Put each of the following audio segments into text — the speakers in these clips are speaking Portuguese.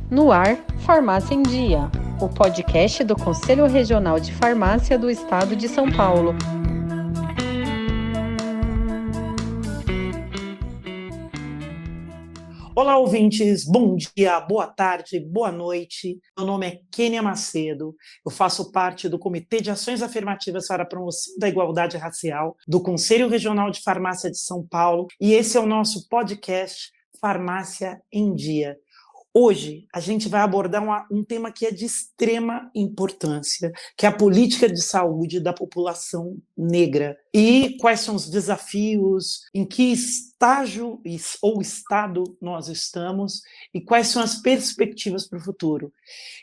No ar, Farmácia em Dia, o podcast do Conselho Regional de Farmácia do Estado de São Paulo. Olá, ouvintes, bom dia, boa tarde, boa noite. Meu nome é Kênia Macedo, eu faço parte do Comitê de Ações Afirmativas para a Promoção da Igualdade Racial do Conselho Regional de Farmácia de São Paulo e esse é o nosso podcast Farmácia em Dia. Hoje a gente vai abordar um tema que é de extrema importância, que é a política de saúde da população negra. E quais são os desafios, em que estágio ou estado nós estamos e quais são as perspectivas para o futuro.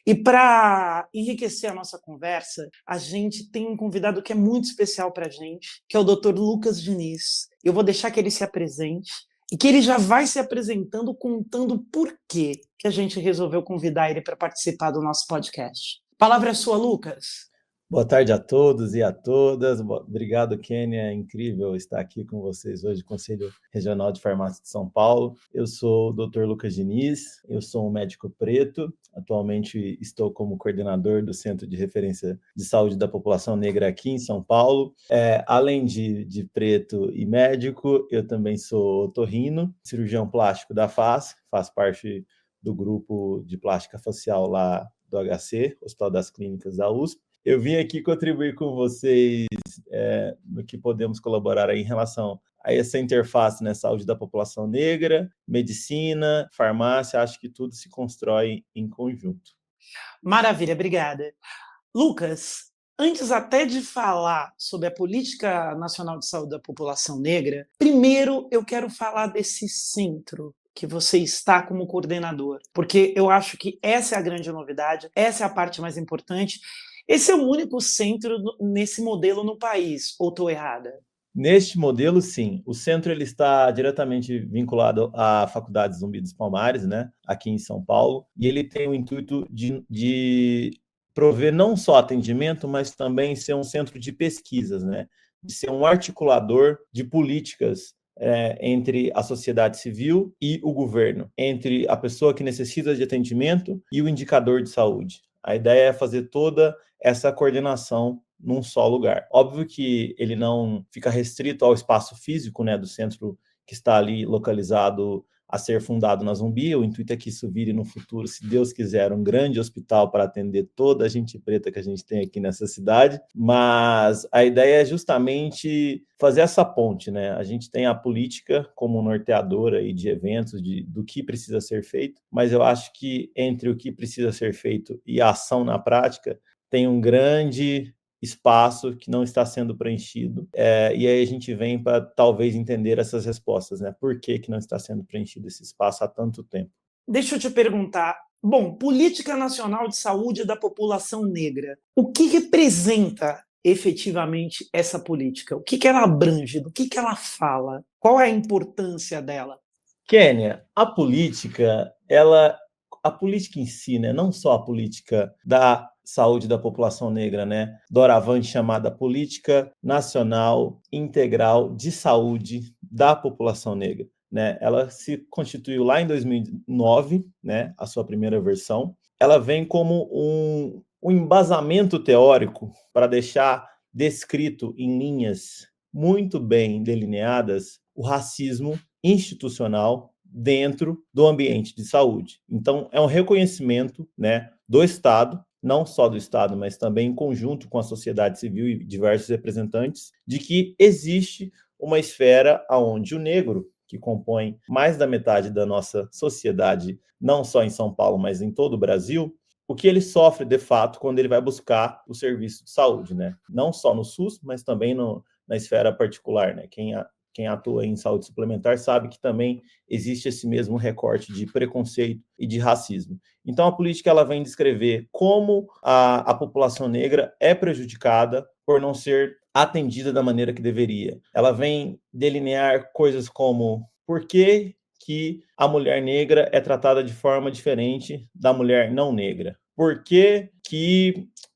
E para enriquecer a nossa conversa, a gente tem um convidado que é muito especial para a gente, que é o Dr. Lucas Diniz. Eu vou deixar que ele se apresente e que ele já vai se apresentando, contando por que a gente resolveu convidar ele para participar do nosso podcast. A palavra é sua, Lucas. Boa tarde a todos e a todas. Obrigado, Kênia. É incrível estar aqui com vocês hoje, Conselho Regional de Farmácia de São Paulo. Eu sou o Dr. Lucas Diniz, eu sou um médico preto. Atualmente estou como coordenador do Centro de Referência de Saúde da População Negra aqui em São Paulo. Além de preto e médico, eu também sou otorrino, cirurgião plástico da FAS, faço parte do grupo de plástica facial lá do HC, Hospital das Clínicas da USP. Eu vim aqui contribuir com vocês no que podemos colaborar aí em relação a essa interface, né, saúde da população negra, medicina, farmácia, acho que tudo se constrói em conjunto. Maravilha, obrigada. Lucas, antes até de falar sobre a Política Nacional de Saúde da População Negra, primeiro eu quero falar desse centro que você está como coordenador, porque eu acho que essa é a grande novidade, essa é a parte mais importante. Esse é o único centro nesse modelo no país, ou estou errada? Neste modelo, sim. O centro ele está diretamente vinculado à Faculdade Zumbi dos Palmares, né, aqui em São Paulo, e ele tem o intuito de prover não só atendimento, mas também ser um centro de pesquisas, né, de ser um articulador de políticas entre a sociedade civil e o governo, entre a pessoa que necessita de atendimento e o indicador de saúde. A ideia é fazer toda essa coordenação num só lugar. Óbvio que ele não fica restrito ao espaço físico, né, do centro que está ali localizado a ser fundado na Zumbi. O intuito é que isso vire no futuro, se Deus quiser, um grande hospital para atender toda a gente preta que a gente tem aqui nessa cidade. Mas a ideia é justamente fazer essa ponte, né? A gente tem a política como norteadora aí de eventos, do que precisa ser feito, mas eu acho que entre o que precisa ser feito e a ação na prática tem um grande espaço que não está sendo preenchido. E aí a gente vem para talvez entender essas respostas, né? Por que não está sendo preenchido esse espaço há tanto tempo? Deixa eu te perguntar. Bom, Política Nacional de Saúde da População Negra. O que representa efetivamente essa política? O que ela abrange? Do que ela fala? Qual é a importância dela? Kênia, a política em si, né? Não só a política da saúde da população negra, né? Doravante chamada Política Nacional Integral de Saúde da População Negra, né? Ela se constituiu lá em 2009, né? A sua primeira versão. Ela vem como um embasamento teórico para deixar descrito em linhas muito bem delineadas o racismo institucional dentro do ambiente de saúde. Então, é um reconhecimento, né, do Estado, não só do Estado, mas também em conjunto com a sociedade civil e diversos representantes, de que existe uma esfera onde o negro, que compõe mais da metade da nossa sociedade, não só em São Paulo, mas em todo o Brasil, o que ele sofre, de fato, quando ele vai buscar o serviço de saúde, né? Não só no SUS, mas também na esfera particular, né? Quem atua em saúde suplementar sabe que também existe esse mesmo recorte de preconceito e de racismo. Então, a política ela vem descrever como a população negra é prejudicada por não ser atendida da maneira que deveria. Ela vem delinear coisas como por que a mulher negra é tratada de forma diferente da mulher não negra. Por que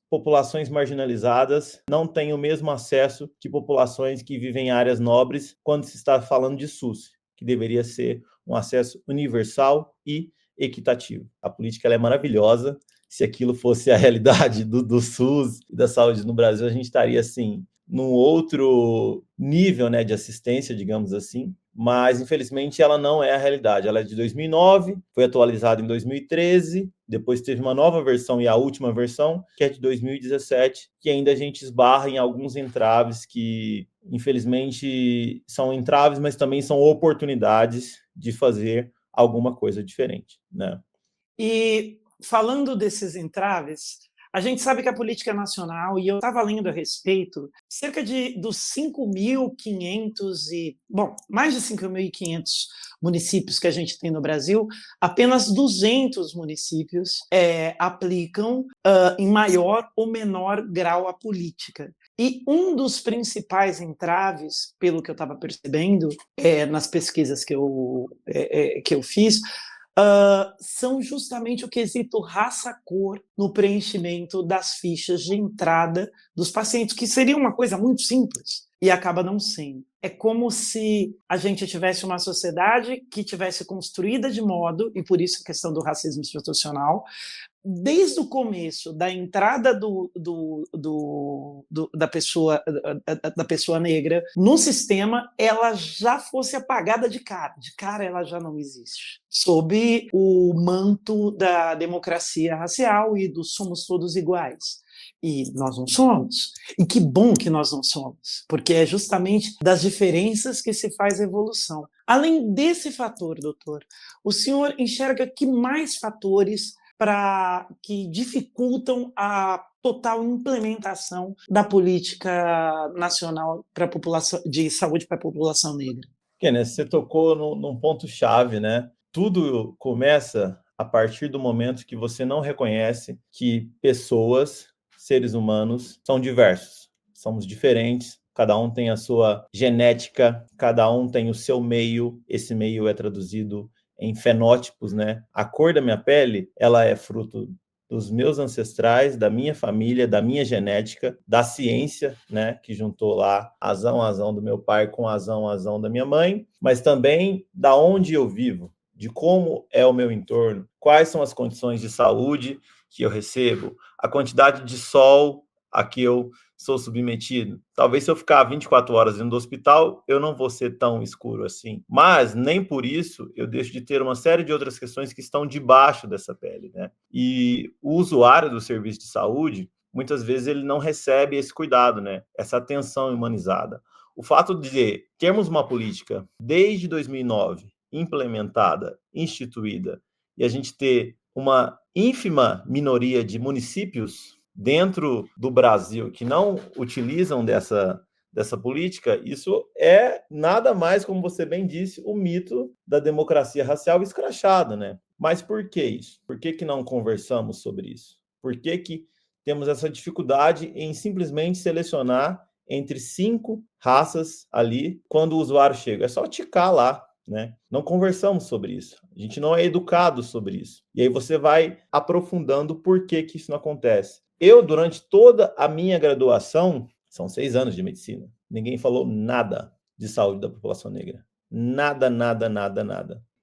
populações marginalizadas não têm o mesmo acesso que populações que vivem em áreas nobres quando se está falando de SUS, que deveria ser um acesso universal e equitativo. A política ela é maravilhosa. Se aquilo fosse a realidade do SUS e da saúde no Brasil, a gente estaria, assim, num outro nível, né, de assistência, digamos assim, mas, infelizmente, ela não é a realidade. Ela é de 2009, foi atualizada em 2013, depois teve uma nova versão e a última versão, que é de 2017, que ainda a gente esbarra em alguns entraves que, infelizmente, são entraves, mas também são oportunidades de fazer alguma coisa diferente, né? E falando desses entraves, a gente sabe que a política nacional, e eu estava lendo a respeito, cerca dos 5.500 mais de 5.500 municípios que a gente tem no Brasil, apenas 200 municípios aplicam em maior ou menor grau a política. E um dos principais entraves, pelo que eu estava percebendo nas pesquisas que eu fiz, são justamente o quesito raça-cor no preenchimento das fichas de entrada dos pacientes, que seria uma coisa muito simples e acaba não sendo. É como se a gente tivesse uma sociedade que tivesse construída de modo, e por isso a questão do racismo institucional, desde o começo da entrada da pessoa negra no sistema, ela já fosse apagada de cara. De cara ela já não existe. Sob o manto da democracia racial e do somos todos iguais. E nós não somos. E que bom que nós não somos, porque é justamente das diferenças que se faz a evolução. Além desse fator, doutor, o senhor enxerga que mais fatores que dificultam a total implementação da política nacional pra população, de saúde para a população negra? Kenneth, você tocou num ponto-chave, né? Tudo começa a partir do momento que você não reconhece que pessoas, seres humanos, são diversos, somos diferentes, cada um tem a sua genética, cada um tem o seu meio, esse meio é traduzido em fenótipos, né? A cor da minha pele, ela é fruto dos meus ancestrais, da minha família, da minha genética, da ciência, né, que juntou lá azão do meu pai com azão da minha mãe, mas também da onde eu vivo, de como é o meu entorno, quais são as condições de saúde que eu recebo, a quantidade de sol a que eu sou submetido. Talvez se eu ficar 24 horas dentro do hospital, eu não vou ser tão escuro assim. Mas nem por isso eu deixo de ter uma série de outras questões que estão debaixo dessa pele, né? E o usuário do serviço de saúde, muitas vezes ele não recebe esse cuidado, né? Essa atenção humanizada. O fato de termos uma política desde 2009 implementada, instituída, e a gente ter uma ínfima minoria de municípios dentro do Brasil que não utilizam dessa política, isso é nada mais, como você bem disse, o mito da democracia racial escrachada, né? Mas por que isso? Por que não conversamos sobre isso? Por que temos essa dificuldade em simplesmente selecionar entre 5 raças ali quando o usuário chega? É só ticar lá, né? Não conversamos sobre isso. A gente não é educado sobre isso. E aí você vai aprofundando por que isso não acontece. Eu, durante toda a minha graduação, são 6 anos de medicina, ninguém falou nada de saúde da população negra. Nada.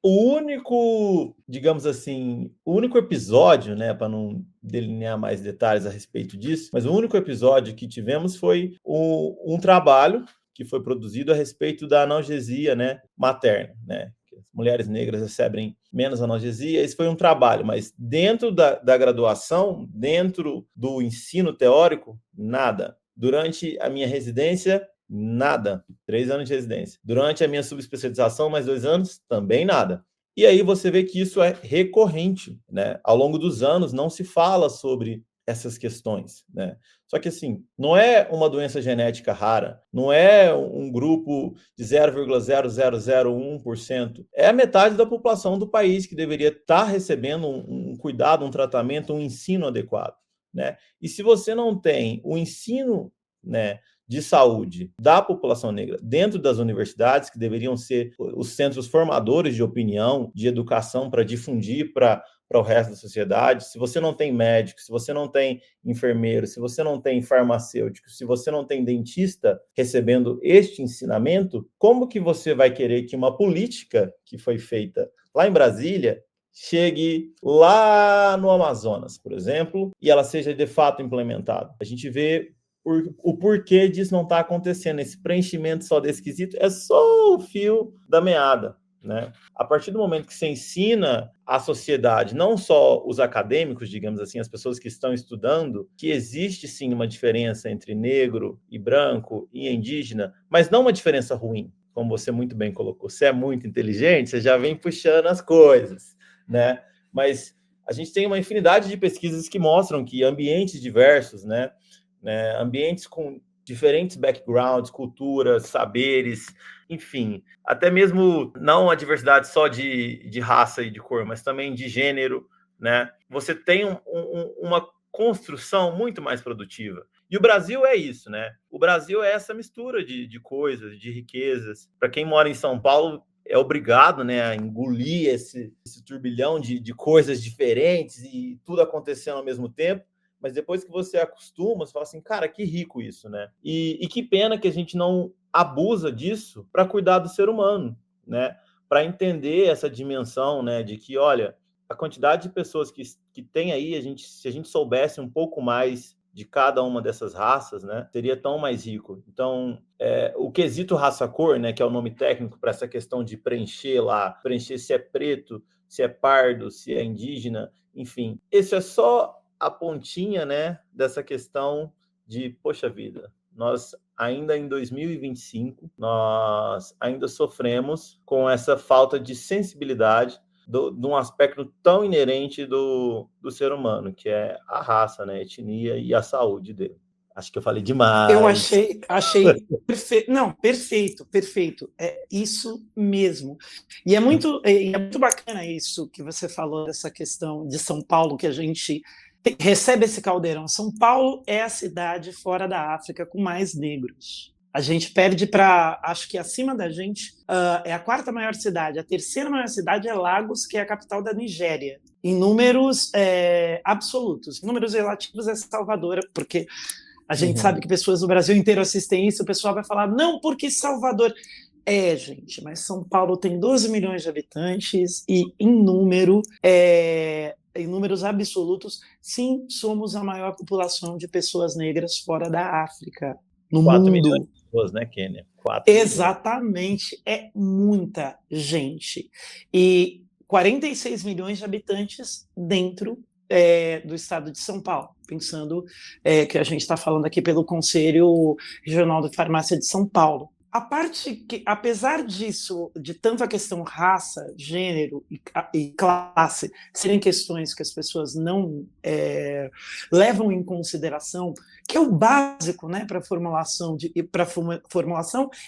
O único, digamos assim, o único episódio, né, para não delinear mais detalhes a respeito disso, mas o único episódio que tivemos foi um trabalho que foi produzido a respeito da analgesia, né, materna, né? Mulheres negras recebem menos analgesia. Esse foi um trabalho, mas dentro da graduação, dentro do ensino teórico, nada. Durante a minha residência, nada. 3 anos de residência. Durante a minha subespecialização, mais 2 anos, também nada. E aí você vê que isso é recorrente, né? Ao longo dos anos, não se fala sobre essas questões, né? Só que, assim, não é uma doença genética rara, não é um grupo de 0,0001%, é a metade da população do país que deveria estar recebendo um cuidado, um tratamento, um ensino adequado, né? E se você não tem o ensino, né, de saúde da população negra dentro das universidades, que deveriam ser os centros formadores de opinião, de educação para difundir para o resto da sociedade, se você não tem médico, se você não tem enfermeiro, se você não tem farmacêutico, se você não tem dentista recebendo este ensinamento, como que você vai querer que uma política que foi feita lá em Brasília chegue lá no Amazonas, por exemplo, e ela seja de fato implementada. A gente vê o porquê disso não está acontecendo. Esse preenchimento só desse quesito é só o fio da meada, né? A partir do momento que você ensina à sociedade, não só os acadêmicos, digamos assim, as pessoas que estão estudando, que existe sim uma diferença entre negro e branco e indígena, mas não uma diferença ruim, como você muito bem colocou. Você é muito inteligente, você já vem puxando as coisas, né? Mas a gente tem uma infinidade de pesquisas que mostram que ambientes diversos, né, ambientes com diferentes backgrounds, culturas, saberes, enfim, até mesmo não a diversidade só de raça e de cor, mas também de gênero, né? Você tem uma construção muito mais produtiva. E o Brasil é isso, né? O Brasil é essa mistura de coisas, de riquezas. Para quem mora em São Paulo, é obrigado, né, a engolir esse turbilhão de coisas diferentes e tudo acontecendo ao mesmo tempo. Mas depois que você acostuma, você fala assim, cara, que rico isso, né? E que pena que a gente não abusa disso para cuidar do ser humano, né? Para entender essa dimensão, né? De que, olha, a quantidade de pessoas que tem aí, se a gente soubesse um pouco mais de cada uma dessas raças, né? Seria tão mais rico. Então, o quesito raça-cor, né? Que é o nome técnico para essa questão de preencher se é preto, se é pardo, se é indígena, enfim. Esse é só a pontinha, né, dessa questão de, poxa vida, nós ainda em 2025, nós ainda sofremos com essa falta de sensibilidade de um aspecto tão inerente do ser humano, que é a raça, né, a etnia e a saúde dele. Acho que eu falei demais. Eu achei perfeito. Não, perfeito. É isso mesmo. E é muito bacana isso que você falou, dessa questão de São Paulo, que a gente recebe esse caldeirão. São Paulo é a cidade fora da África com mais negros. A gente perde para, acho que acima da gente, é a quarta maior cidade. A terceira maior cidade é Lagos, que é a capital da Nigéria. Em números absolutos. Em números relativos é Salvador, porque a gente sabe que pessoas do Brasil inteiro assistem isso, o pessoal vai falar, não, porque Salvador... gente, mas São Paulo tem 12 milhões de habitantes e em números absolutos, sim, somos a maior população de pessoas negras fora da África, no 4 mundo. milhões de pessoas, né, Kênia? Exatamente, é muita gente. E 46 milhões de habitantes dentro do estado de São Paulo, pensando que a gente está falando aqui pelo Conselho Regional de Farmácia de São Paulo. A parte que, apesar disso, de tanto a questão raça, gênero e classe serem questões que as pessoas não levam em consideração, que é o básico, né, para formulação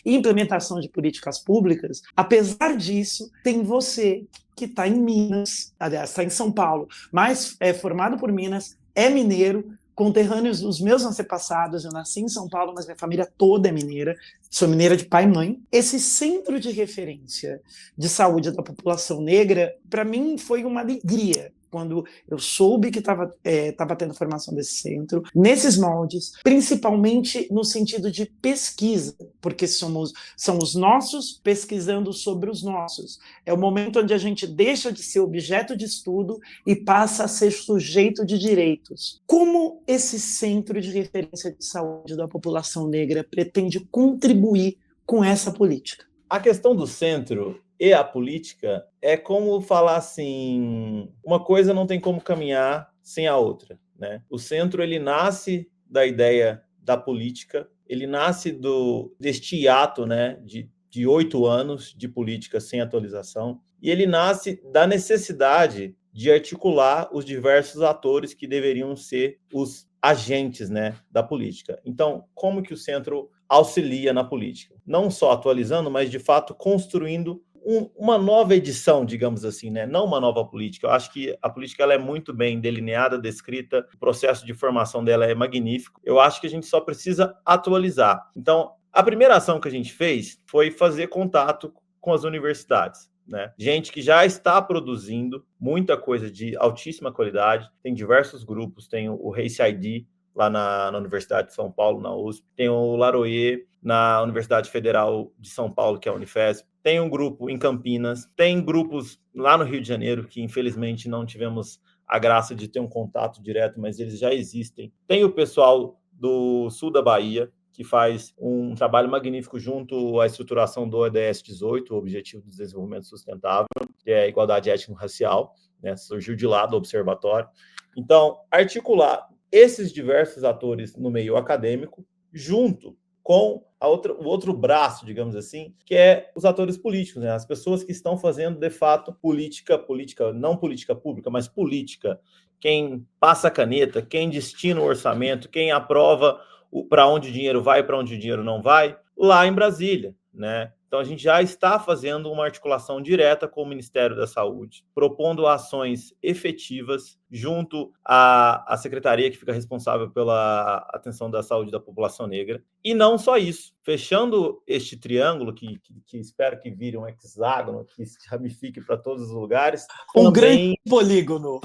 e implementação de políticas públicas, apesar disso, tem você que está em Minas, aliás, está em São Paulo, mas é formado por Minas, é mineiro, conterrâneos dos meus antepassados, eu nasci em São Paulo, mas minha família toda é mineira, sou mineira de pai e mãe. Esse centro de referência de saúde da população negra, para mim, foi uma alegria quando eu soube que estava tendo formação desse centro, nesses moldes, principalmente no sentido de pesquisa, porque são os nossos pesquisando sobre os nossos. É o momento onde a gente deixa de ser objeto de estudo e passa a ser sujeito de direitos. Como esse centro de referência de saúde da população negra pretende contribuir com essa política? A questão do centro e a política é como falar assim, uma coisa não tem como caminhar sem a outra, né? O centro, ele nasce da ideia da política, ele nasce deste hiato, né, de 8 anos de política sem atualização, e ele nasce da necessidade de articular os diversos atores que deveriam ser os agentes, né, da política. Então, como que o centro auxilia na política? Não só atualizando, mas, de fato, construindo uma nova edição, digamos assim, né? Não uma nova política. Eu acho que a política ela é muito bem delineada, descrita, o processo de formação dela é magnífico. Eu acho que a gente só precisa atualizar. Então, a primeira ação que a gente fez foi fazer contato com as universidades, né? Gente que já está produzindo muita coisa de altíssima qualidade, tem diversos grupos, tem o Race ID, lá na Universidade de São Paulo, na USP, tem o Laroie, na Universidade Federal de São Paulo, que é a Unifesp. Tem um grupo em Campinas, tem grupos lá no Rio de Janeiro, que infelizmente não tivemos a graça de ter um contato direto, mas eles já existem. Tem o pessoal do sul da Bahia, que faz um trabalho magnífico junto à estruturação do ODS 18, o Objetivo do Desenvolvimento Sustentável, que é a igualdade étnico-racial, né? Surgiu de lá do observatório. Então, articular esses diversos atores no meio acadêmico, junto com o outro braço, digamos assim, que é os atores políticos, né? As pessoas que estão fazendo, de fato, política, não política pública, mas política. Quem passa a caneta, quem destina o orçamento, quem aprova para onde o dinheiro vai e para onde o dinheiro não vai, lá em Brasília, né? Então, a gente já está fazendo uma articulação direta com o Ministério da Saúde, propondo ações efetivas junto à secretaria que fica responsável pela atenção da saúde da população negra. E não só isso, fechando este triângulo, que espero que vire um hexágono, que se ramifique para todos os lugares. Um grande polígono.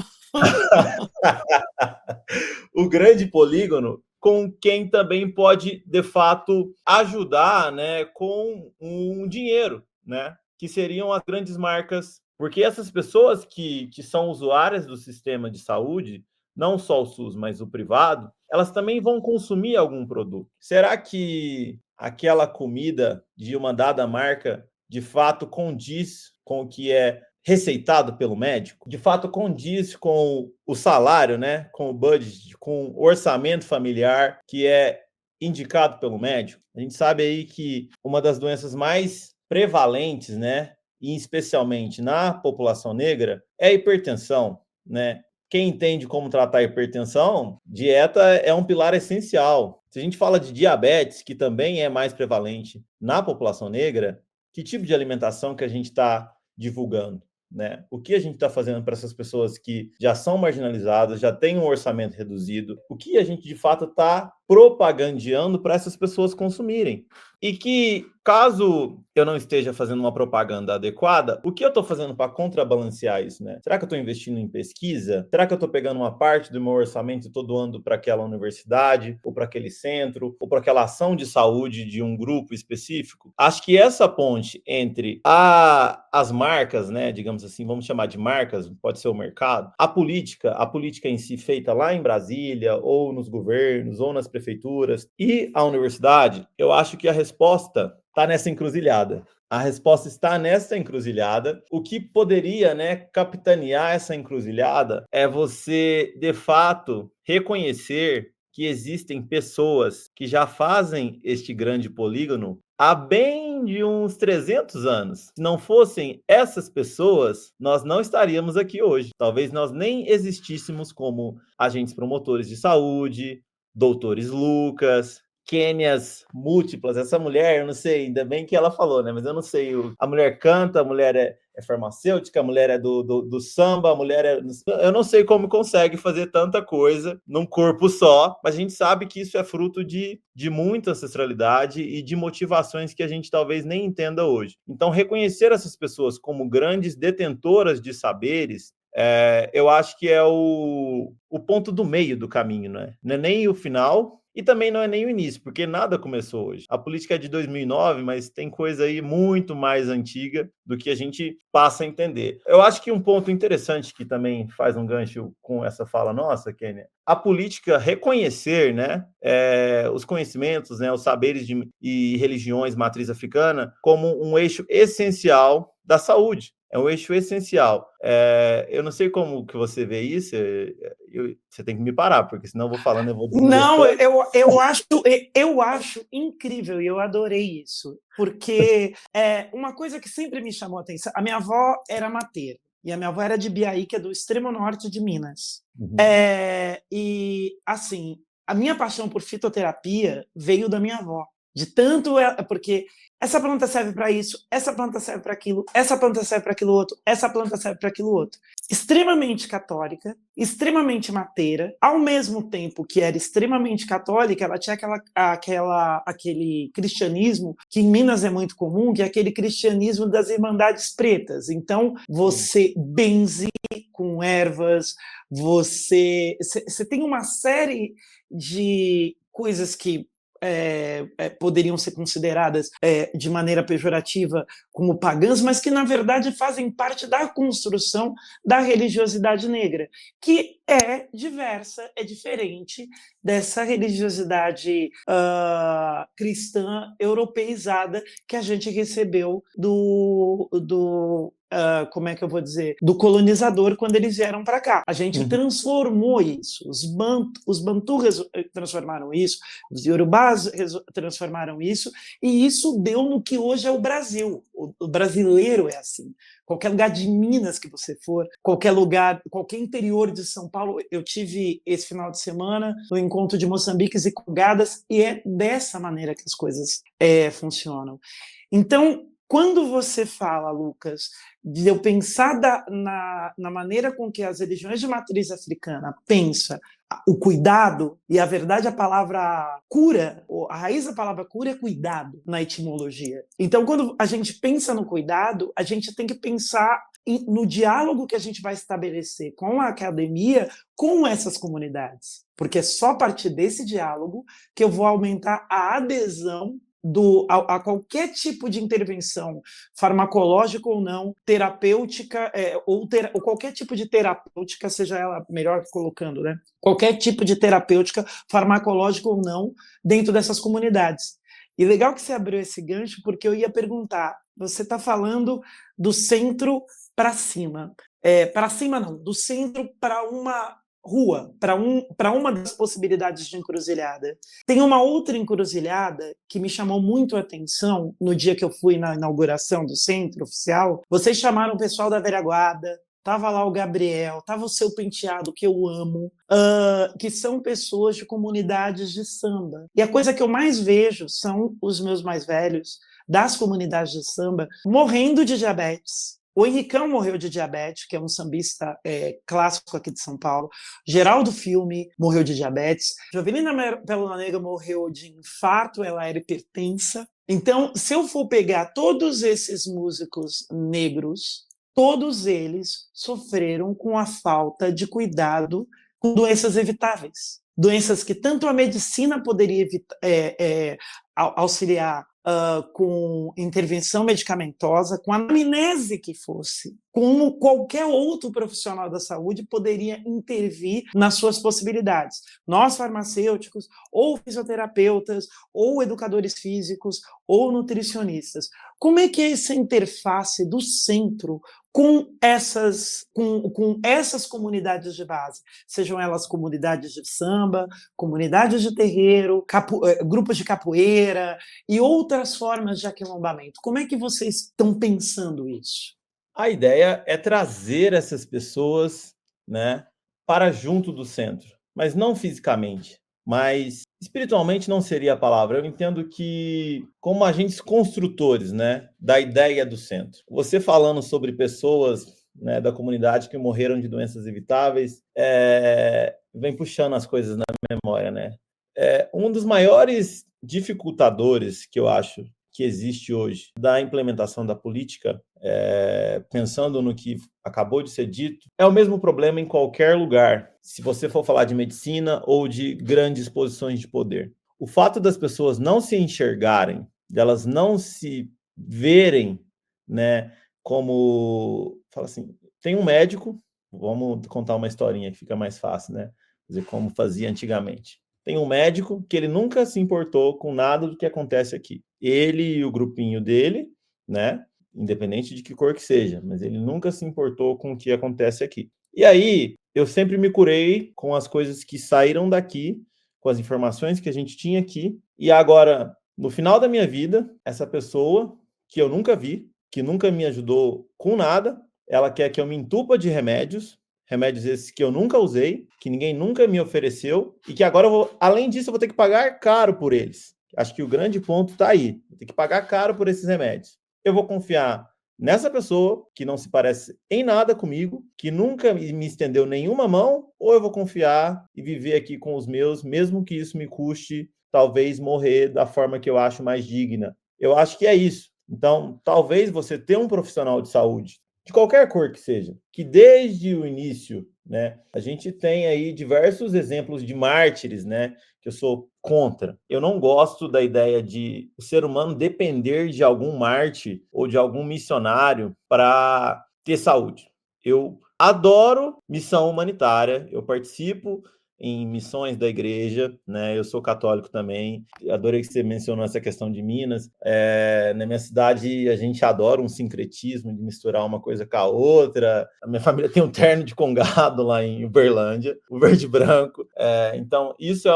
O grande polígono, com quem também pode, de fato, ajudar, né, com um dinheiro, né, que seriam as grandes marcas, porque essas pessoas que são usuárias do sistema de saúde, não só o SUS, mas o privado, elas também vão consumir algum produto. Será que aquela comida de uma dada marca, de fato, condiz com o que é receitado pelo médico, de fato condiz com o salário, né, com o budget, com o orçamento familiar que é indicado pelo médico? A gente sabe aí que uma das doenças mais prevalentes, né, e especialmente na população negra, é a hipertensão, né? Quem entende como tratar a hipertensão, dieta é um pilar essencial. Se a gente fala de diabetes, que também é mais prevalente na população negra, que tipo de alimentação que a gente está divulgando, né? O que a gente está fazendo para essas pessoas que já são marginalizadas, já têm um orçamento reduzido? O que a gente, de fato, está propagandeando para essas pessoas consumirem? E que, caso eu não esteja fazendo uma propaganda adequada, o que eu estou fazendo para contrabalancear isso, né? Será que eu estou investindo em pesquisa? Será que eu estou pegando uma parte do meu orçamento e estou doando para aquela universidade, ou para aquele centro, ou para aquela ação de saúde de um grupo específico? Acho que essa ponte entre as marcas, né, digamos assim, vamos chamar de marcas, pode ser o mercado, a política em si feita lá em Brasília, ou nos governos, ou nas prefeituras, e a universidade, eu acho que a resposta está nessa encruzilhada. A resposta está nessa encruzilhada. O que poderia, né, capitanear essa encruzilhada é você, de fato, reconhecer que existem pessoas que já fazem este grande polígono há bem de uns 300 anos. Se não fossem essas pessoas, nós não estaríamos aqui hoje. Talvez nós nem existíssemos como agentes promotores de saúde, doutores Lucas, Kênias múltiplas. Essa mulher, eu não sei, ainda bem que ela falou, né? Mas eu não sei. A mulher canta, a mulher é farmacêutica, a mulher é do samba, a mulher é... Eu não sei como consegue fazer tanta coisa num corpo só, mas a gente sabe que isso é fruto de muita ancestralidade e de motivações que a gente talvez nem entenda hoje. Então, reconhecer essas pessoas como grandes detentoras de saberes, eu acho que é o ponto do meio do caminho, né? Não é nem o final, e também não é nem o início, porque nada começou hoje. A política é de 2009, mas tem coisa aí muito mais antiga do que a gente passa a entender. Eu acho que um ponto interessante que também faz um gancho com essa fala nossa, Kênia, a política reconhecer, né, os conhecimentos, né, os saberes e religiões matriz africana como um eixo essencial da saúde. É um eixo essencial. Eu não sei como que você vê isso, você tem que me parar, porque senão eu vou falando, eu vou dizendo. Não, eu acho incrível e eu adorei isso, porque uma coisa que sempre me chamou a atenção, a minha avó era mateira, e a minha avó era de Biaí, que é do extremo norte de Minas. Uhum. E, assim, a minha paixão por fitoterapia veio da minha avó. De tanto, porque essa planta serve para isso, essa planta serve para aquilo, essa planta serve para aquilo outro, essa planta serve para aquilo outro. Extremamente católica, extremamente mateira, ao mesmo tempo que era extremamente católica, ela tinha aquele cristianismo que em Minas é muito comum, que é aquele cristianismo das Irmandades Pretas. Então, você benze com ervas, você tem uma série de coisas que poderiam ser consideradas de maneira pejorativa como pagãs, mas que, na verdade, fazem parte da construção da religiosidade negra, que é diversa, é diferente dessa religiosidade cristã europeizada que a gente recebeu como é que eu vou dizer, do colonizador quando eles vieram para cá. A gente transformou isso, os Bantu transformaram isso, os Yorubás transformaram isso, e isso deu no que hoje é o Brasil. O brasileiro é assim. Qualquer lugar de Minas que você for, qualquer lugar, qualquer interior de São Paulo, eu tive esse final de semana no encontro de Moçambiques e Cogadas, e é dessa maneira que as coisas funcionam. Então, quando você fala, Lucas, de eu pensar na maneira com que as religiões de matriz africana pensam o cuidado, e a verdade a palavra cura, a raiz da palavra cura é cuidado na etimologia. Então, quando a gente pensa no cuidado, a gente tem que pensar no diálogo que a gente vai estabelecer com a academia, com essas comunidades. Porque é só a partir desse diálogo que eu vou aumentar a adesão a qualquer tipo de intervenção, farmacológica ou não, terapêutica, ou qualquer tipo de terapêutica, seja ela melhor colocando, né? Qualquer tipo de terapêutica, farmacológica ou não, dentro dessas comunidades. E legal que você abriu esse gancho, porque eu ia perguntar, você está falando do centro para cima. Para cima não, do centro para uma rua, para uma das possibilidades de encruzilhada. Tem uma outra encruzilhada que me chamou muito a atenção no dia que eu fui na inauguração do centro oficial. Vocês chamaram o pessoal da velha guarda, estava lá o Gabriel, estava o seu penteado, que eu amo, que são pessoas de comunidades de samba. E a coisa que eu mais vejo são os meus mais velhos, das comunidades de samba, morrendo de diabetes. O Henricão morreu de diabetes, que é um sambista clássico aqui de São Paulo. Geraldo Filme morreu de diabetes. Jovelina Pérola Negra morreu de infarto, ela era hipertensa. Então, se eu for pegar todos esses músicos negros, todos eles sofreram com a falta de cuidado com doenças evitáveis. Doenças que tanto a medicina poderia auxiliar com intervenção medicamentosa, com anamnese que fosse, como qualquer outro profissional da saúde poderia intervir nas suas possibilidades. Nós, farmacêuticos, ou fisioterapeutas, ou educadores físicos, ou nutricionistas. Como é que é essa interface do centro com essas comunidades de base? Sejam elas comunidades de samba, comunidades de terreiro, grupos de capoeira e outras formas de aquilombamento. Como é que vocês estão pensando isso? A ideia é trazer essas pessoas, né, para junto do centro, mas não fisicamente, mas espiritualmente não seria a palavra. Eu entendo que como agentes construtores, né, da ideia do centro. Você falando sobre pessoas, né, da comunidade que morreram de doenças evitáveis, vem puxando as coisas na memória, né? Um dos maiores dificultadores que eu acho que existe hoje da implementação da política, pensando no que acabou de ser dito, é o mesmo problema em qualquer lugar, se você for falar de medicina ou de grandes posições de poder. O fato das pessoas não se enxergarem, delas não se verem, né, como... Fala assim, tem um médico, vamos contar uma historinha que fica mais fácil, né? Dizer como fazia antigamente. Tem um médico que ele nunca se importou com nada do que acontece aqui. Ele e o grupinho dele, né? Independente de que cor que seja, mas ele nunca se importou com o que acontece aqui. E aí, eu sempre me curei com as coisas que saíram daqui, com as informações que a gente tinha aqui. E agora, no final da minha vida, essa pessoa que eu nunca vi, que nunca me ajudou com nada, ela quer que eu me entupa de remédios esses que eu nunca usei, que ninguém nunca me ofereceu, e que agora, além disso, eu vou ter que pagar caro por eles. Acho que o grande ponto está aí. Vou ter que pagar caro por esses remédios. Eu vou confiar nessa pessoa, que não se parece em nada comigo, que nunca me estendeu nenhuma mão, ou eu vou confiar e viver aqui com os meus, mesmo que isso me custe, talvez, morrer da forma que eu acho mais digna. Eu acho que é isso. Então, talvez você ter um profissional de saúde de qualquer cor que seja, que desde o início, né, a gente tem aí diversos exemplos de mártires, né, que eu sou contra. Eu não gosto da ideia de o ser humano depender de algum mártir ou de algum missionário para ter saúde. Eu adoro missão humanitária, eu participo em missões da igreja, né? Eu sou católico também. Adorei que você mencionou essa questão de Minas. Na minha cidade, a gente adora um sincretismo de misturar uma coisa com a outra. A minha família tem um terno de congado lá em Uberlândia, o verde e branco. Então, isso é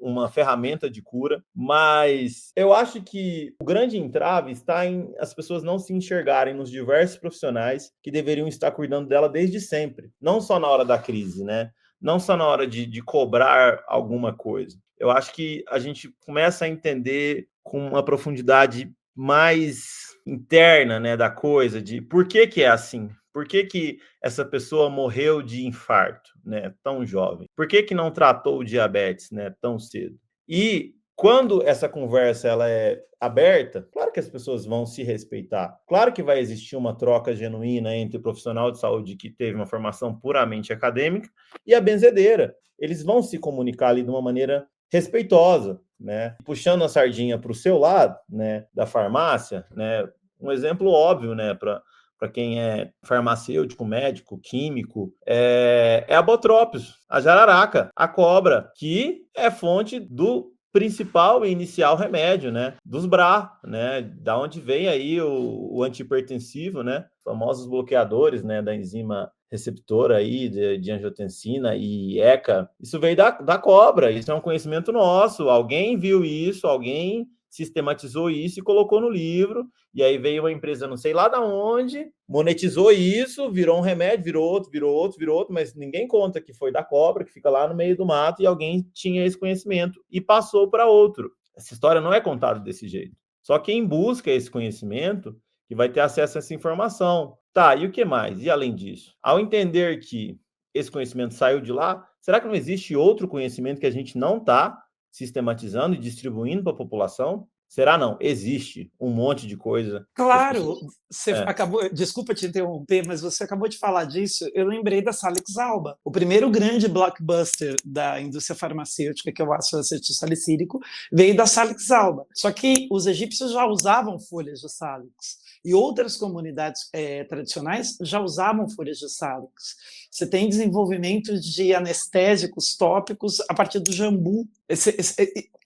uma ferramenta de cura, mas eu acho que o grande entrave está em as pessoas não se enxergarem nos diversos profissionais que deveriam estar cuidando dela desde sempre, não só na hora da crise, né? Não só na hora de cobrar alguma coisa. Eu acho que a gente começa a entender com uma profundidade mais interna, né, da coisa, de por que é assim? Por que essa pessoa morreu de infarto, né, tão jovem? Por que não tratou o diabetes, né, tão cedo? E quando essa conversa ela é aberta, claro que as pessoas vão se respeitar. Claro que vai existir uma troca genuína entre o profissional de saúde que teve uma formação puramente acadêmica e a benzedeira. Eles vão se comunicar ali de uma maneira respeitosa, né? Puxando a sardinha para o seu lado, né, da farmácia, né? Um exemplo óbvio, né, para quem é farmacêutico, médico, químico, é a Botropios, a jararaca, a cobra, que é fonte do principal e inicial remédio, né, dos BRA, né, da onde vem aí o antihipertensivo, né, famosos bloqueadores, né, da enzima receptora aí de angiotensina e ECA. Isso veio da cobra, isso é um conhecimento nosso, alguém viu isso, alguém sistematizou isso e colocou no livro, e aí veio uma empresa não sei lá de onde, monetizou isso, virou um remédio, virou outro, mas ninguém conta que foi da cobra, que fica lá no meio do mato, e alguém tinha esse conhecimento e passou para outro. Essa história não é contada desse jeito. Só quem busca esse conhecimento que vai ter acesso a essa informação. Tá, e o que mais? E além disso? Ao entender que esse conhecimento saiu de lá, será que não existe outro conhecimento que a gente não está sistematizando e distribuindo para a população? Será não? Existe um monte de coisa. Claro, você acabou, desculpa te interromper, mas você acabou de falar disso. Eu lembrei da Salix Alba, o primeiro grande blockbuster da indústria farmacêutica, que é o ácido acetilsalicílico, veio da Salix Alba. Só que os egípcios já usavam folhas de Salix. E outras comunidades tradicionais já usavam folhas de Salix. Você tem desenvolvimento de anestésicos tópicos a partir do jambu.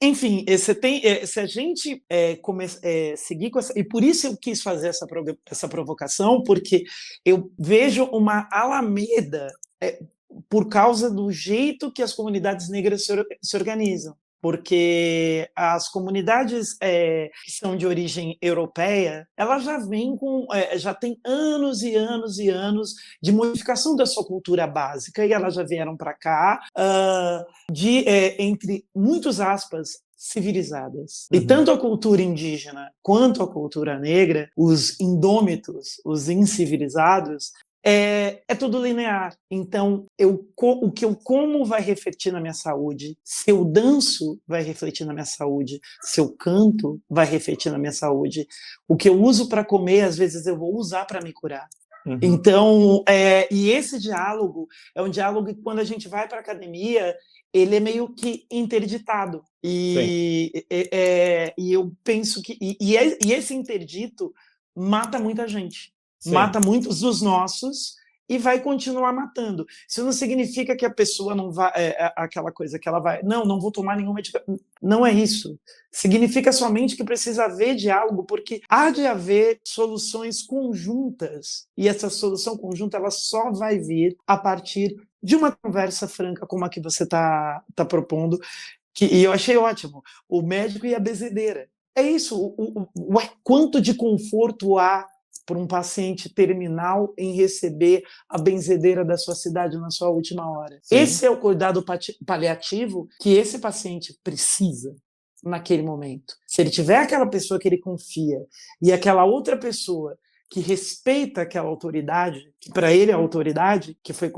Enfim, se a gente seguir com essa... E por isso eu quis fazer essa provocação, porque eu vejo uma alameda por causa do jeito que as comunidades negras se organizam. Porque as comunidades que são de origem europeia, elas já vêm já tem anos e anos e anos de modificação da sua cultura básica, e elas já vieram para cá entre muitas aspas, civilizadas. E tanto a cultura indígena quanto a cultura negra, os indômitos, os incivilizados, é tudo linear. Então, o que eu como vai refletir na minha saúde, se eu danço vai refletir na minha saúde, se eu canto vai refletir na minha saúde, o que eu uso para comer, às vezes eu vou usar para me curar. Então, e esse diálogo é um diálogo que quando a gente vai para a academia, ele é meio que interditado. E eu penso que... E esse interdito mata muita gente. Sim. Mata muitos dos nossos e vai continuar matando. Isso não significa que a pessoa não vai... aquela coisa que ela vai... Não vou tomar nenhuma medicação. Não é isso. Significa somente que precisa haver diálogo, porque há de haver soluções conjuntas. E essa solução conjunta ela só vai vir a partir de uma conversa franca como a que você está propondo. E eu achei ótimo. O médico e a benzedeira. É isso. Quanto de conforto há para um paciente terminal em receber a benzedeira da sua cidade na sua última hora. Sim. Esse é o cuidado paliativo que esse paciente precisa naquele momento. Se ele tiver aquela pessoa que ele confia e aquela outra pessoa que respeita aquela autoridade, que para ele é a autoridade, que foi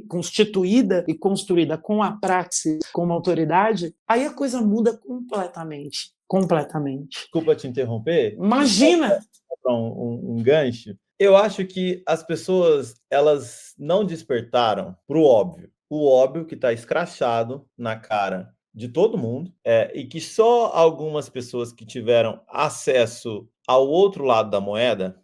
constituída e construída com a praxis como autoridade, aí a coisa muda completamente. Completamente. Desculpa te interromper. Imagina! Um gancho. Eu acho que as pessoas, elas não despertaram para o óbvio. O óbvio que está escrachado na cara de todo mundo, e que só algumas pessoas que tiveram acesso ao outro lado da moeda,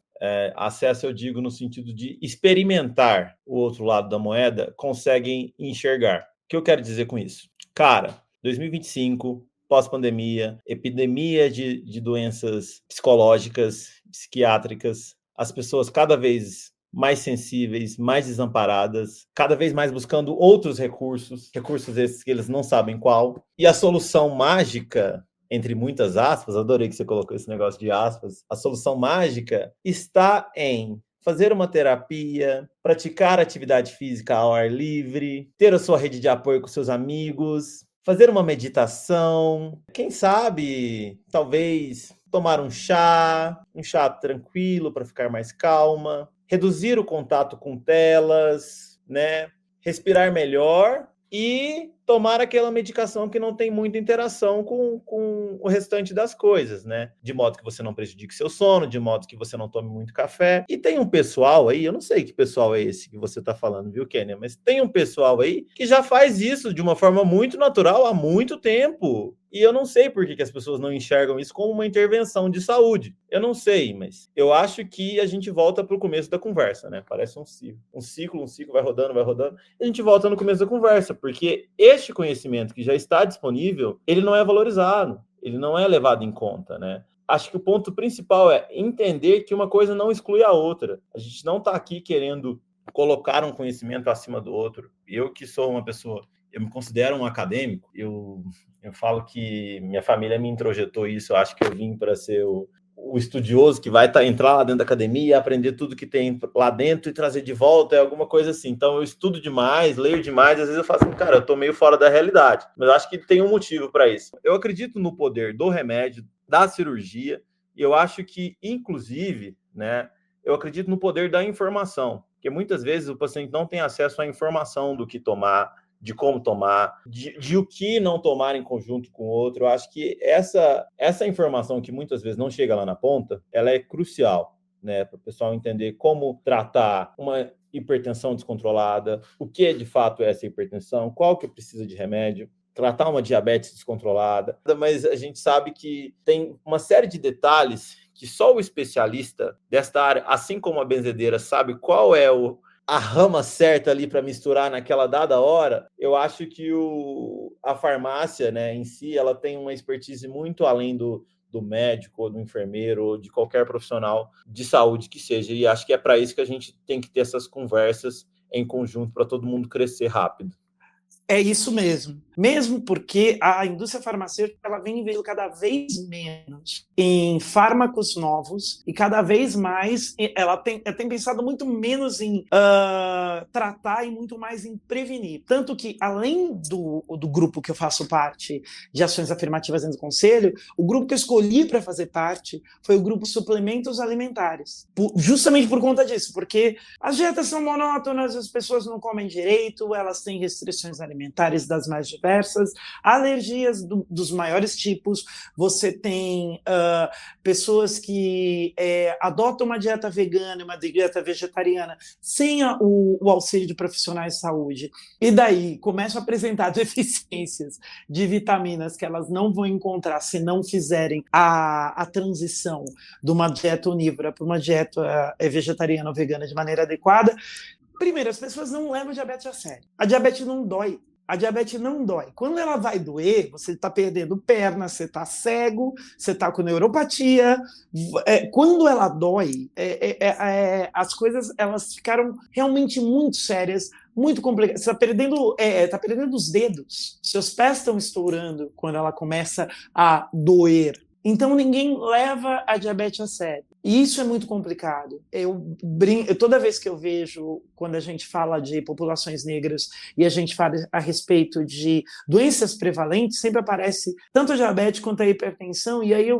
acesso eu digo no sentido de experimentar o outro lado da moeda, conseguem enxergar. O que eu quero dizer com isso? Cara, 2025, pós-pandemia, epidemia de doenças psicológicas, psiquiátricas, as pessoas cada vez mais sensíveis, mais desamparadas, cada vez mais buscando outros recursos esses que eles não sabem qual. E a solução mágica, entre muitas aspas, adorei que você colocou esse negócio de aspas, a solução mágica está em fazer uma terapia, praticar atividade física ao ar livre, ter a sua rede de apoio com seus amigos, fazer uma meditação, quem sabe, talvez tomar um chá tranquilo para ficar mais calma, reduzir o contato com telas, né? Respirar melhor e tomar aquela medicação que não tem muita interação com o restante das coisas, né? De modo que você não prejudique seu sono, de modo que você não tome muito café. E tem um pessoal aí, eu não sei que pessoal é esse que você está falando, viu, Kênia? Mas tem um pessoal aí que já faz isso de uma forma muito natural há muito tempo. E eu não sei por que as pessoas não enxergam isso como uma intervenção de saúde. Eu não sei, mas eu acho que a gente volta para o começo da conversa, né? Parece um ciclo. Um ciclo vai rodando. E a gente volta no começo da conversa, porque este conhecimento que já está disponível, ele não é valorizado, ele não é levado em conta, né? Acho que o ponto principal é entender que uma coisa não exclui a outra. A gente não está aqui querendo colocar um conhecimento acima do outro. Eu que sou uma pessoa, eu me considero um acadêmico, eu falo que minha família me introjetou isso, eu acho que eu vim para ser o estudioso que vai entrar lá dentro da academia, aprender tudo que tem lá dentro e trazer de volta, é alguma coisa assim. Então eu estudo demais, leio demais, às vezes eu faço assim, cara, eu tô meio fora da realidade, mas eu acho que tem um motivo para isso. Eu acredito no poder do remédio, da cirurgia, e eu acho que, inclusive, né, eu acredito no poder da informação, porque muitas vezes o paciente não tem acesso à informação do que tomar, de como tomar, de o que não tomar em conjunto com o outro. Eu acho que essa informação que muitas vezes não chega lá na ponta, ela é crucial, né, para o pessoal entender como tratar uma hipertensão descontrolada, o que de fato é essa hipertensão, qual que precisa de remédio, tratar uma diabetes descontrolada, mas a gente sabe que tem uma série de detalhes que só o especialista desta área, assim como a benzedeira, sabe qual é a rama certa ali para misturar naquela dada hora. Eu acho que a farmácia, né, em si, ela tem uma expertise muito além do médico, ou do enfermeiro, ou de qualquer profissional de saúde que seja. E acho que é para isso que a gente tem que ter essas conversas em conjunto para todo mundo crescer rápido. É isso mesmo porque a indústria farmacêutica ela vem investindo cada vez menos em fármacos novos e cada vez mais ela tem pensado muito menos em tratar e muito mais em prevenir. Tanto que, além do grupo que eu faço parte de ações afirmativas dentro do Conselho, o grupo que eu escolhi para fazer parte foi o grupo Suplementos Alimentares, justamente por conta disso, porque as dietas são monótonas, as pessoas não comem direito, elas têm restrições alimentares das mais diversas, alergias dos maiores tipos, você tem pessoas que adotam uma dieta vegana, uma dieta vegetariana, sem o auxílio de profissionais de saúde, e daí começam a apresentar deficiências de vitaminas que elas não vão encontrar se não fizerem a transição de uma dieta onívora para uma dieta vegetariana ou vegana de maneira adequada. Primeiro, as pessoas não levam a diabetes a sério. A diabetes não dói. A diabetes não dói. Quando ela vai doer, você está perdendo perna, você está cego, você está com neuropatia. Quando ela dói, as coisas elas ficaram realmente muito sérias, muito complicadas. Você está perdendo os dedos. Seus pés estão estourando quando ela começa a doer. Então, ninguém leva a diabetes a sério. E isso é muito complicado. Toda vez que eu vejo, quando a gente fala de populações negras e a gente fala a respeito de doenças prevalentes, sempre aparece tanto a diabetes quanto a hipertensão, e aí eu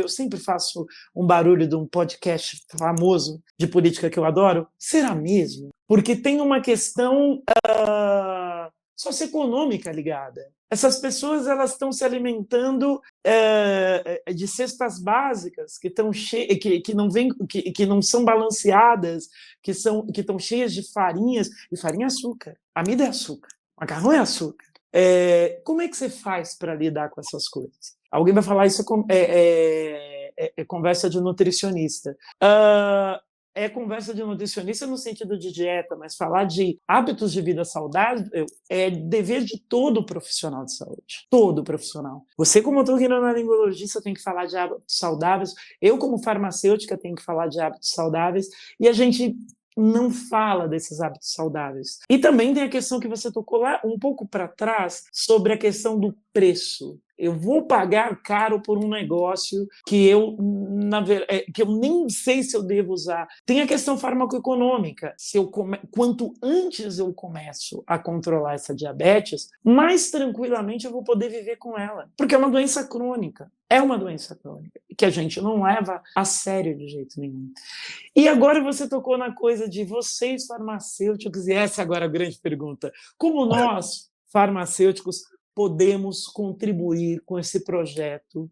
sempre faço um barulho de um podcast famoso de política que eu adoro. Será mesmo? Porque tem uma questão socioeconômica ligada. Essas pessoas elas estão se alimentando de cestas básicas que não são balanceadas, que estão cheias de farinhas, e farinha é açúcar, amido é açúcar, macarrão é açúcar. Como é que você faz para lidar com essas coisas? Alguém vai falar isso é conversa de nutricionista. É conversa de nutricionista no sentido de dieta, mas falar de hábitos de vida saudável é dever de todo profissional de saúde. Todo profissional. Você, como otorrinolaringologista, tem que falar de hábitos saudáveis. Eu, como farmacêutica, tenho que falar de hábitos saudáveis. E a gente não fala desses hábitos saudáveis. E também tem a questão que você tocou lá um pouco para trás, sobre a questão do preço. Eu vou pagar caro por um negócio que eu nem sei se eu devo usar. Tem a questão farmacoeconômica. Quanto antes eu começo a controlar essa diabetes, mais tranquilamente eu vou poder viver com ela. Porque é uma doença crônica. É uma doença crônica que a gente não leva a sério de jeito nenhum. E agora você tocou na coisa de vocês farmacêuticos, e essa é agora a grande pergunta. Como nós, farmacêuticos, podemos contribuir com esse projeto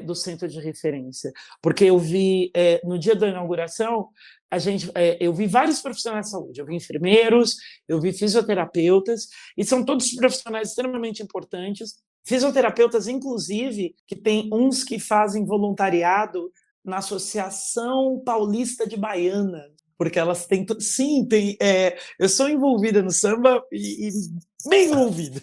do Centro de Referência? Porque eu vi, no dia da inauguração, eu vi vários profissionais de saúde, eu vi enfermeiros, eu vi fisioterapeutas, e são todos profissionais extremamente importantes, fisioterapeutas, inclusive, que tem uns que fazem voluntariado na Associação Paulista de Baiana, porque elas têm... Sim, eu sou envolvida no samba e bem envolvida.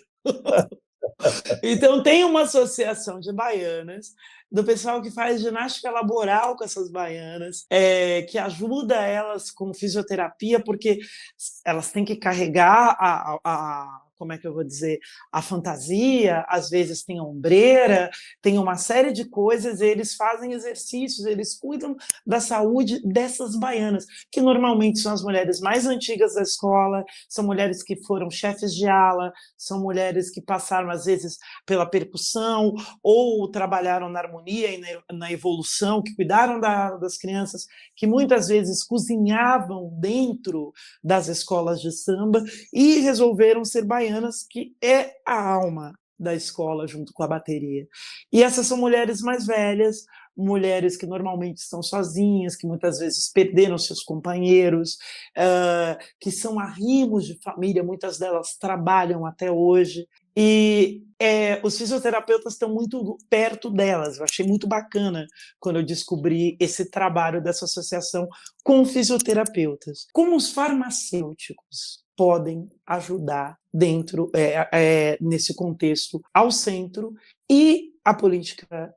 Então, tem uma associação de baianas, do pessoal que faz ginástica laboral com essas baianas, que ajuda elas com fisioterapia, porque elas têm que carregar como é que eu vou dizer, a fantasia, às vezes tem a ombreira, tem uma série de coisas, eles fazem exercícios, eles cuidam da saúde dessas baianas, que normalmente são as mulheres mais antigas da escola, são mulheres que foram chefes de ala, são mulheres que passaram, às vezes, pela percussão, ou trabalharam na harmonia e na evolução, que cuidaram das crianças, que muitas vezes cozinhavam dentro das escolas de samba e resolveram ser baianas, que é a alma da escola junto com a bateria. E essas são mulheres mais velhas, mulheres que normalmente estão sozinhas, que muitas vezes perderam seus companheiros, que são arrimos de família, muitas delas trabalham até hoje, e os fisioterapeutas estão muito perto delas. Eu achei muito bacana quando eu descobri esse trabalho dessa associação com fisioterapeutas. Como os farmacêuticos podem ajudar nesse contexto ao centro e a política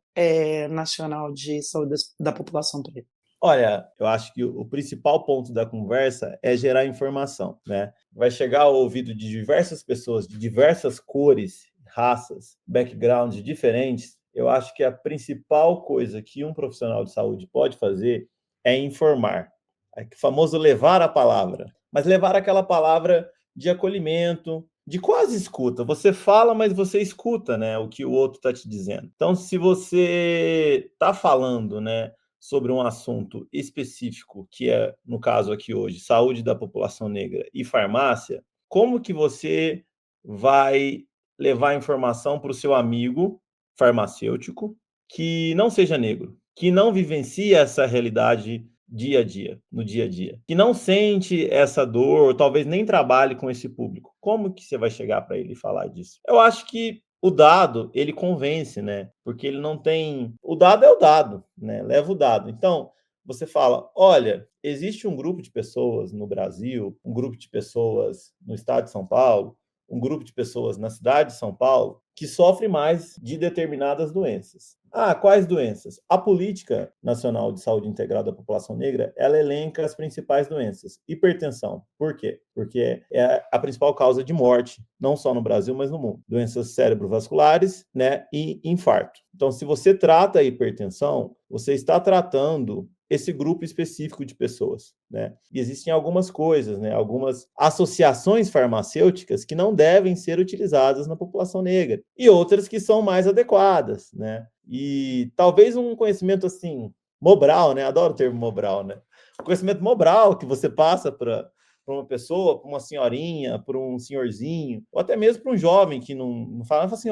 nacional de saúde da população preta? Olha, eu acho que o principal ponto da conversa é gerar informação, né? Vai chegar ao ouvido de diversas pessoas, de diversas cores, raças, backgrounds diferentes. Eu acho que a principal coisa que um profissional de saúde pode fazer é informar. É o famoso levar a palavra, mas levar aquela palavra de acolhimento, de quase escuta. Você fala, mas você escuta, né, o que o outro está te dizendo. Então, se você está falando, né, sobre um assunto específico, que é, no caso aqui hoje, saúde da população negra e farmácia, como que você vai levar informação para o seu amigo farmacêutico que não seja negro, que não vivencie essa realidade dia a dia, no dia a dia, que não sente essa dor, talvez nem trabalhe com esse público? Como que você vai chegar para ele e falar disso? Eu acho que o dado, ele convence, né? Porque ele não tem... O dado é o dado, né? Leva o dado. Então, você fala, olha, existe um grupo de pessoas no Brasil, um grupo de pessoas no estado de São Paulo, um grupo de pessoas na cidade de São Paulo que sofre mais de determinadas doenças. Quais doenças? A Política Nacional de Saúde Integral da População Negra, ela elenca as principais doenças. Hipertensão. Por quê? Porque é a principal causa de morte, não só no Brasil, mas no mundo. Doenças cerebrovasculares, né, e infarto. Então, se você trata a hipertensão, você está tratando esse grupo específico de pessoas, né? E existem algumas coisas, né? Algumas associações farmacêuticas que não devem ser utilizadas na população negra e outras que são mais adequadas, né? E talvez um conhecimento assim, Mobral, né? Adoro o termo Mobral, né? O conhecimento Mobral que você passa para para uma pessoa, para uma senhorinha, para um senhorzinho, ou até mesmo para um jovem que não fala assim,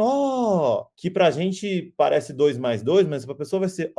que para a gente parece 2 mais 2, mas para a pessoa vai ser,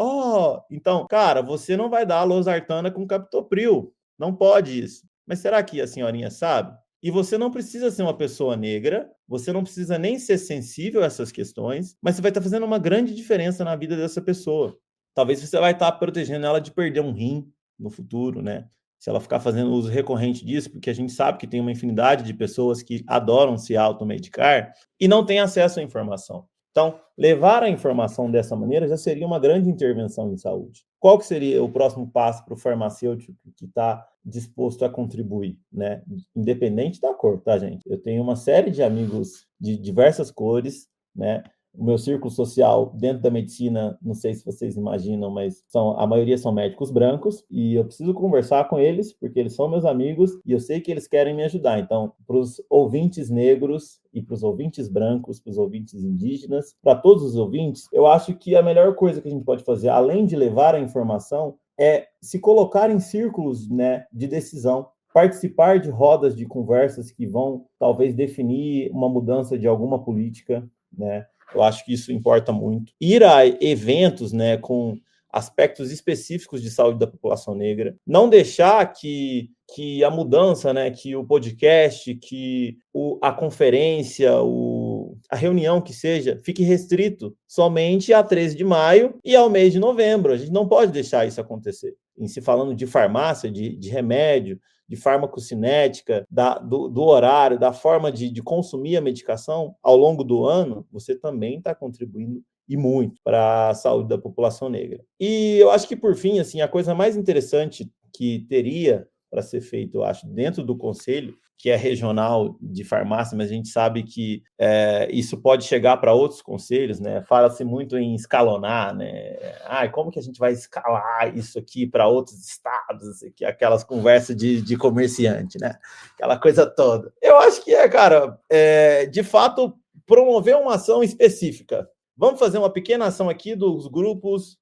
então, cara, você não vai dar losartana com captopril, não pode isso. Mas será que a senhorinha sabe? E você não precisa ser uma pessoa negra, você não precisa nem ser sensível a essas questões, mas você vai estar fazendo uma grande diferença na vida dessa pessoa. Talvez você vai estar protegendo ela de perder um rim no futuro, né? Se ela ficar fazendo uso recorrente disso, porque a gente sabe que tem uma infinidade de pessoas que adoram se automedicar e não têm acesso à informação. Então, levar a informação dessa maneira já seria uma grande intervenção em saúde. Qual que seria o próximo passo para o farmacêutico que está disposto a contribuir, né? Independente da cor, tá, gente? Eu tenho uma série de amigos de diversas cores, né? O meu círculo social dentro da medicina, não sei se vocês imaginam, mas a maioria são médicos brancos e eu preciso conversar com eles porque eles são meus amigos e eu sei que eles querem me ajudar. Então, para os ouvintes negros e para os ouvintes brancos, para os ouvintes indígenas, para todos os ouvintes, eu acho que a melhor coisa que a gente pode fazer, além de levar a informação, é se colocar em círculos, né, de decisão, participar de rodas de conversas que vão talvez definir uma mudança de alguma política, né? Eu acho que isso importa muito. Ir a eventos, né, com aspectos específicos de saúde da população negra. Não deixar que a mudança, né, que o podcast, que a conferência, a reunião que seja, fique restrito somente a 13 de maio e ao mês de novembro. A gente não pode deixar isso acontecer. Em se falando de farmácia, de remédio, de farmacocinética, do horário, da forma de consumir a medicação ao longo do ano, você também está contribuindo e muito para a saúde da população negra. E eu acho que, por fim, assim, a coisa mais interessante que teria para ser feito, eu acho, dentro do conselho, que é regional de farmácia, mas a gente sabe que isso pode chegar para outros conselhos, né? Fala-se muito em escalonar, né? Como que a gente vai escalar isso aqui para outros estados? Aquelas conversas de comerciante, né? Aquela coisa toda. Eu acho que cara, de fato, promover uma ação específica. Vamos fazer uma pequena ação aqui dos grupos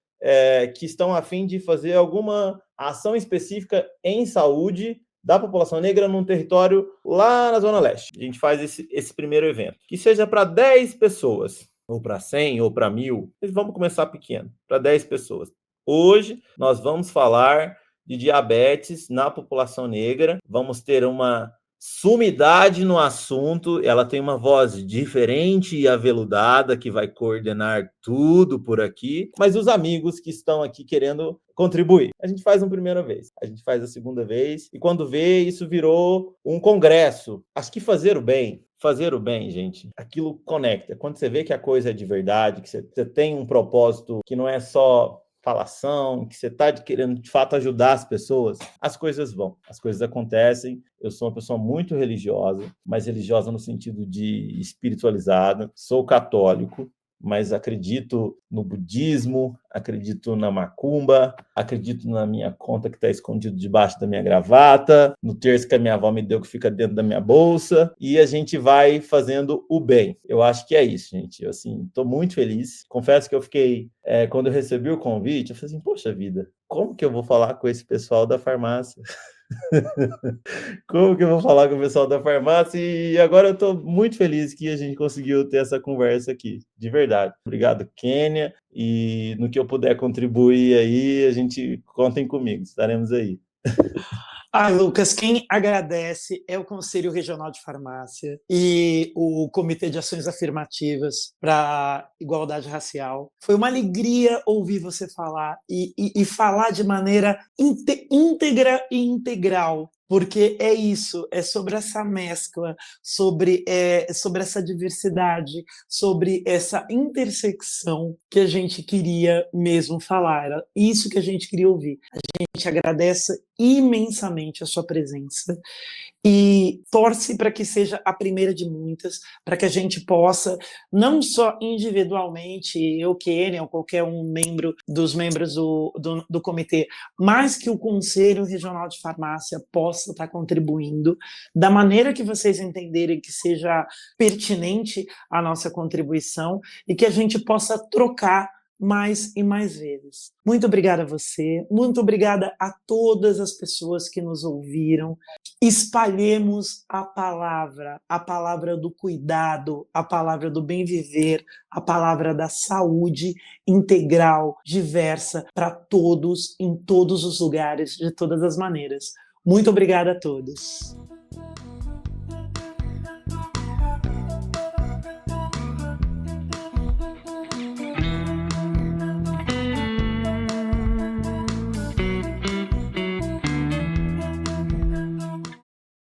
que estão a fim de fazer alguma ação específica em saúde da população negra num território lá na Zona Leste. A gente faz esse primeiro evento. Que seja para 10 pessoas, ou para 100, ou para 1.000. Mas vamos começar pequeno, para 10 pessoas. Hoje, nós vamos falar de diabetes na população negra. Vamos ter uma sumidade no assunto, ela tem uma voz diferente e aveludada que vai coordenar tudo por aqui, mas os amigos que estão aqui querendo contribuir. A gente faz uma primeira vez, a gente faz a segunda vez, e quando vê, isso virou um congresso. Acho que fazer o bem, gente, aquilo conecta. Quando você vê que a coisa é de verdade, que você tem um propósito que não é só falação, que você está querendo, de fato, ajudar as pessoas, as coisas vão, as coisas acontecem. Eu sou uma pessoa muito religiosa, mas religiosa no sentido de espiritualizada. Sou católico, mas acredito no budismo, acredito na macumba, acredito na minha conta que está escondido debaixo da minha gravata, no terço que a minha avó me deu que fica dentro da minha bolsa, e a gente vai fazendo o bem. Eu acho que é isso, gente. Eu, assim, estou muito feliz. Confesso que eu fiquei, quando eu recebi o convite, eu falei assim, poxa vida, como que eu vou falar com esse pessoal da farmácia? Como que eu vou falar com o pessoal da farmácia? E agora eu estou muito feliz que a gente conseguiu ter essa conversa aqui, de verdade. Obrigado, Kênia, e no que eu puder contribuir aí, a gente contem comigo, estaremos aí. Lucas, quem agradece é o Conselho Regional de Farmácia e o Comitê de Ações Afirmativas para a Igualdade Racial. Foi uma alegria ouvir você falar e falar de maneira íntegra e integral, porque é isso, é sobre essa mescla, sobre essa diversidade, sobre essa intersecção que a gente queria mesmo falar. Era isso que a gente queria ouvir. A gente agradece imensamente a sua presença e torce para que seja a primeira de muitas, para que a gente possa, não só individualmente, eu, Kênia, ou qualquer um dos membros do comitê, mas que o Conselho Regional de Farmácia possa estar contribuindo da maneira que vocês entenderem que seja pertinente a nossa contribuição e que a gente possa trocar mais e mais vezes. Muito obrigada a você, muito obrigada a todas as pessoas que nos ouviram. Espalhemos a palavra do cuidado, a palavra do bem viver, a palavra da saúde integral, diversa, para todos, em todos os lugares, de todas as maneiras. Muito obrigada a todos.